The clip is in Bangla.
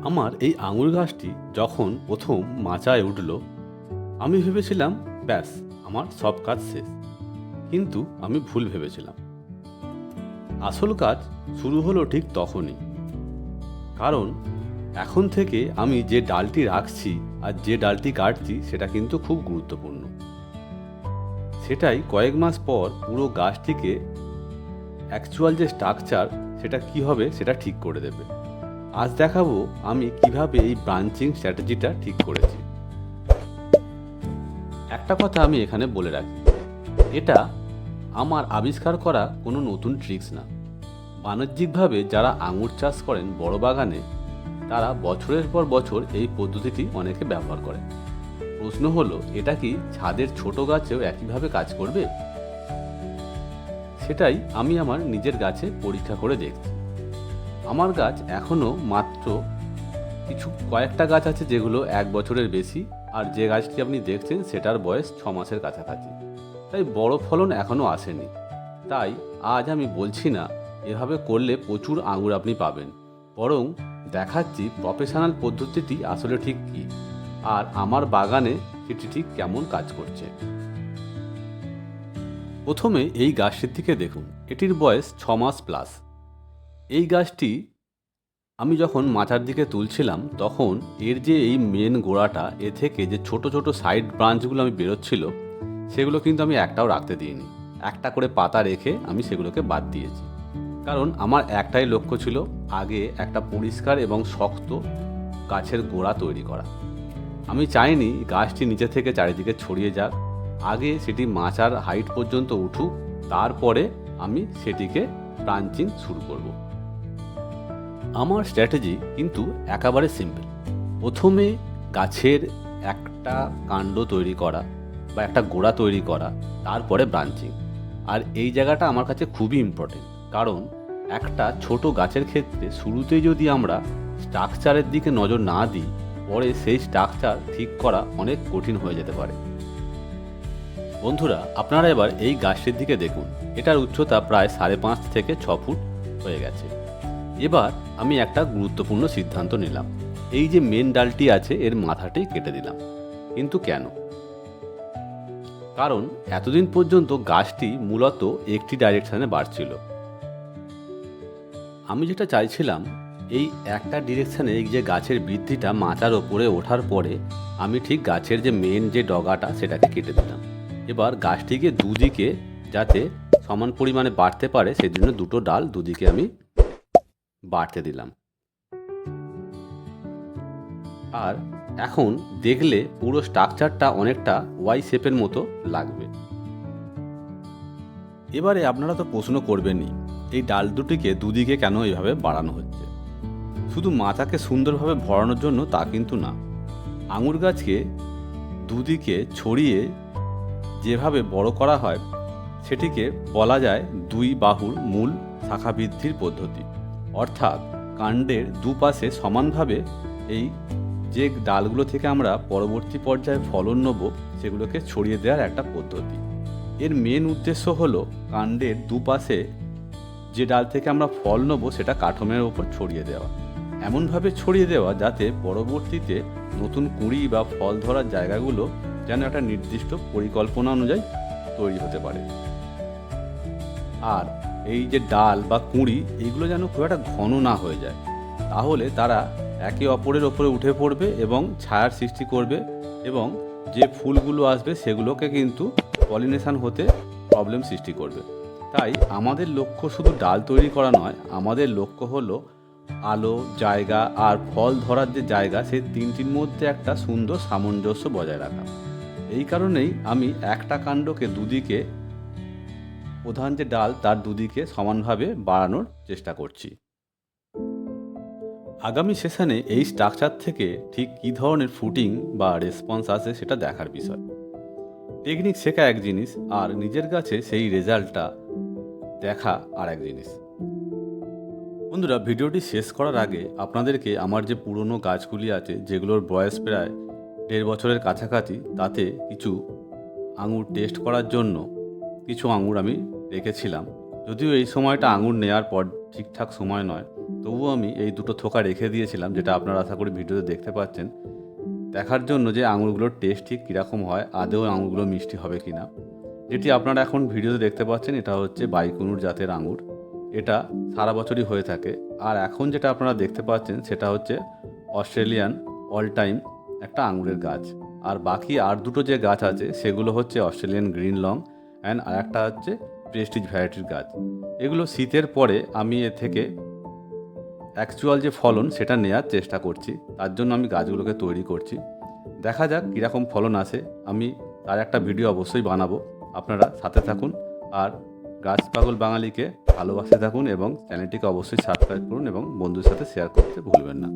আমার এই আঙুর গাছটি যখন প্রথম মাচায় উঠল, আমি ভেবেছিলাম ব্যাস আমার সব কাজ শেষ। কিন্তু আমি ভুল ভেবেছিলাম। আসল কাজ শুরু হলো ঠিক তখনই। কারণ এখন থেকে আমি যে ডালটি রাখছি আর যে ডালটি কাটছি সেটা কিন্তু খুব গুরুত্বপূর্ণ। সেটাই কয়েক মাস পর পুরো গাছটিকে অ্যাকচুয়াল যে স্ট্রাকচার সেটা কি হবে সেটা ঠিক করে দেবে। আজ দেখাবো আমি কিভাবে এই ব্রাঞ্চিং স্ট্র্যাটেজিটা ঠিক করেছি। একটা কথা আমি এখানে বলে রাখি, এটা আমার আবিষ্কার করা কোনো নতুন ট্রিক্স না। বাণিজ্যিকভাবে যারা আঙুর চাষ করেন বড় বাগানে, তারা বছরের পর বছর এই পদ্ধতিটি অনেকে ব্যবহার করেন। প্রশ্ন হলো, এটা কি ছাদের ছোট গাছেও একইভাবে কাজ করবে? সেটাই আমি আমার নিজের গাছে পরীক্ষা করে দেখছি। আমার গাছ এখনও মাত্র কয়েকটা গাছ আছে যেগুলো 1 বছরের বেশি, আর যে গাছটি আপনি দেখছেন সেটার বয়স 6 মাসের কাছাকাছি। তাই বড় ফলন এখনও আসেনি। তাই আজ আমি বলছি না এভাবে করলে প্রচুর আঙুর আপনি পাবেন, বরং দেখাচ্ছি প্রফেশনাল পদ্ধতিটি আসলে ঠিক কী, আর আমার বাগানে সেটি ঠিক কেমন কাজ করছে। প্রথমে এই গাছটির দিকে দেখুন, এটির বয়স 6 মাস প্লাস। এই গাছটি আমি যখন মাথার দিকে তুলছিলাম তখন এর যে এই মেন গোড়াটা, এ থেকে যে ছোট ছোট সাইড ব্রাঞ্চগুলো আমি বেরোচ্ছিল সেগুলো কিন্তু আমি একটাও রাখতে দিইনি। একটা করে পাতা রেখে আমি সেগুলোকে বাদ দিয়েছি। কারণ আমার একটাই লক্ষ্য ছিল, আগে একটা পরিষ্কার এবং শক্ত গাছের গোড়া তৈরি করা। আমি চাইনি গাছটি নিচে থেকে চারিদিকে ছড়িয়ে যাক। আগে সেটি মাচার হাইট পর্যন্ত উঠুক, তারপরে আমি সেটিকে ব্রাঞ্চিং শুরু করব। আমার স্ট্র্যাটেজি কিন্তু একেবারে সিম্পল। প্রথমে গাছের একটা কাণ্ড তৈরি করা বা একটা গোড়া তৈরি করা, তারপরে ব্রাঞ্চিং। আর এই জায়গাটা আমার কাছে খুবই ইম্পর্টেন্ট, কারণ একটা ছোট গাছের ক্ষেত্রে শুরুতেই যদি আমরা স্ট্রাকচারের দিকে নজর না দিই, পরে সেই স্ট্রাকচার ঠিক করা অনেক কঠিন হয়ে যেতে পারে। বন্ধুরা, আপনারা এবার এই গাছটির দিকে দেখুন। এটার উচ্চতা প্রায় 5.5 থেকে 6 ফুট হয়ে গেছে। এবার আমি একটা গুরুত্বপূর্ণ সিদ্ধান্ত নিলাম। এই যে মেন ডালটি আছে এর মাথাটি কেটে দিলাম। কিন্তু কেন? কারণ এতদিন পর্যন্ত গাছটি মূলত একটি ডাইরেকশনে বাড়ছিল। আমি যেটা চাইছিলাম, এই একটা ডিরেকশানে এই যে গাছের বৃদ্ধিটা মাচার ওপরে ওঠার পরে আমি ঠিক গাছের যে মেন যে ডগাটা সেটাকে কেটে দিলাম। এবার গাছটিকে দুদিকে যাতে সমান পরিমাণে বাড়তে পারে সেই জন্য দুটো ডাল দুদিকে আমি বাড়তে দিলাম। আর এখন দেখলে পুরো স্ট্রাকচারটা অনেকটা ওয়াই শেপের মতো লাগবে। এবারে আপনারা তো প্রশ্ন করবেনই, এই ডাল দুটিকে দুদিকে কেন এইভাবে বাড়ানো হচ্ছে? শুধু মাচাকে সুন্দরভাবে ভরানোর জন্য তা কিন্তু না। আঙুর গাছকে দুদিকে ছড়িয়ে যেভাবে বড় করা হয় সেটিকে বলা যায় 2 বাহুর মূল শাখা বৃদ্ধির পদ্ধতি। অর্থাৎ কাণ্ডের দুপাশে সমানভাবে এই যে ডালগুলো থেকে আমরা পরবর্তী পর্যায়ে ফলন নেব সেগুলোকে ছড়িয়ে দেওয়ার একটা পদ্ধতি। এর মেন উদ্দেশ্য হলো কাণ্ডের দুপাশে যে ডাল থেকে আমরা ফল নেব সেটা কাঠমের ওপর ছড়িয়ে দেওয়া। এমনভাবে ছড়িয়ে দেওয়া যাতে পরবর্তীতে নতুন কুঁড়ি বা ফল ধরার জায়গাগুলো যেন একটা নির্দিষ্ট পরিকল্পনা অনুযায়ী তৈরি হতে পারে। আর এই যে ডাল বা কুঁড়ি এইগুলো যেন খুব একটা ঘন না হয়ে যায়, তাহলে তারা একে অপরের ওপরে উঠে পড়বে এবং ছায়ার সৃষ্টি করবে, এবং যে ফুলগুলো আসবে সেগুলোকে কিন্তু পলিনেশন হতে প্রবলেম সৃষ্টি করবে। তাই আমাদের লক্ষ্য শুধু ডাল তৈরি করা নয়, আমাদের লক্ষ্য হলো আলো, জায়গা আর ফল ধরার যে জায়গা, সেই তিনটির মধ্যে একটা সুন্দর সামঞ্জস্য বজায় রাখা। এই কারণেই আমি একটা কাণ্ডকে দুদিকে, প্রধান যে ডাল তার দুদিকে সমানভাবে বাড়ানোর চেষ্টা করছি। আগামী সেশনে এই স্ট্রাকচার থেকে ঠিক কী ধরনের ফুটিং বা রেসপন্স আসে সেটা দেখার বিষয়। টেকনিক শেখা এক জিনিস, আর নিজের কাছে সেই রেজাল্টটা দেখা আর এক জিনিস। বন্ধুরা, ভিডিওটি শেষ করার আগে আপনাদেরকে আমার যে পুরনো গাছগুলি আছে যেগুলোর বয়স প্রায় 1.5 বছরের কাছাকাছি, তাতে কিছু আঙুর টেস্ট করার জন্য কিছু আঙুর আমি রেখেছিলাম। যদিও এই সময়টা আঙুর নেওয়ার পর ঠিকঠাক সময় নয়, তবুও আমি এই দুটো থোকা রেখে দিয়েছিলাম, যেটা আপনারা আশা করি ভিডিওতে দেখতে পাচ্ছেন, দেখার জন্য যে আঙুরগুলোর টেস্ট ঠিক কীরকম হয়, আদৌ আঙুরগুলো মিষ্টি হবে কি না। যেটি আপনারা এখন ভিডিওতে দেখতে পাচ্ছেন, এটা হচ্ছে বাইকুনুর জাতের আঙুর। এটা সারা বছরই হয়ে থাকে। আর এখন যেটা আপনারা দেখতে পাচ্ছেন সেটা হচ্ছে অস্ট্রেলিয়ান অল টাইম একটা আঙুরের গাছ। আর বাকি আর দুটো যে গাছ আছে সেগুলো হচ্ছে অস্ট্রেলিয়ান গ্রিন লং অ্যান্ড আর একটা হচ্ছে প্রেস্টিজ ভ্যারাইটির গাছ। এগুলো শীতের পরে আমি এর থেকে অ্যাকচুয়াল যে ফলন সেটা নেওয়ার চেষ্টা করছি, তার জন্য আমি গাছগুলোকে তৈরি করছি। দেখা যাক কীরকম ফলন আসে, আমি তার একটা ভিডিও অবশ্যই বানাবো। আপনারা সাথে থাকুন আর গাছ পাগল বাঙালিকে ভালোবাসতে থাকুন এবং চ্যানেলটিকে অবশ্যই সাবস্ক্রাইব করুন এবং বন্ধুদের সাথে শেয়ার করতে ভুলবেন না।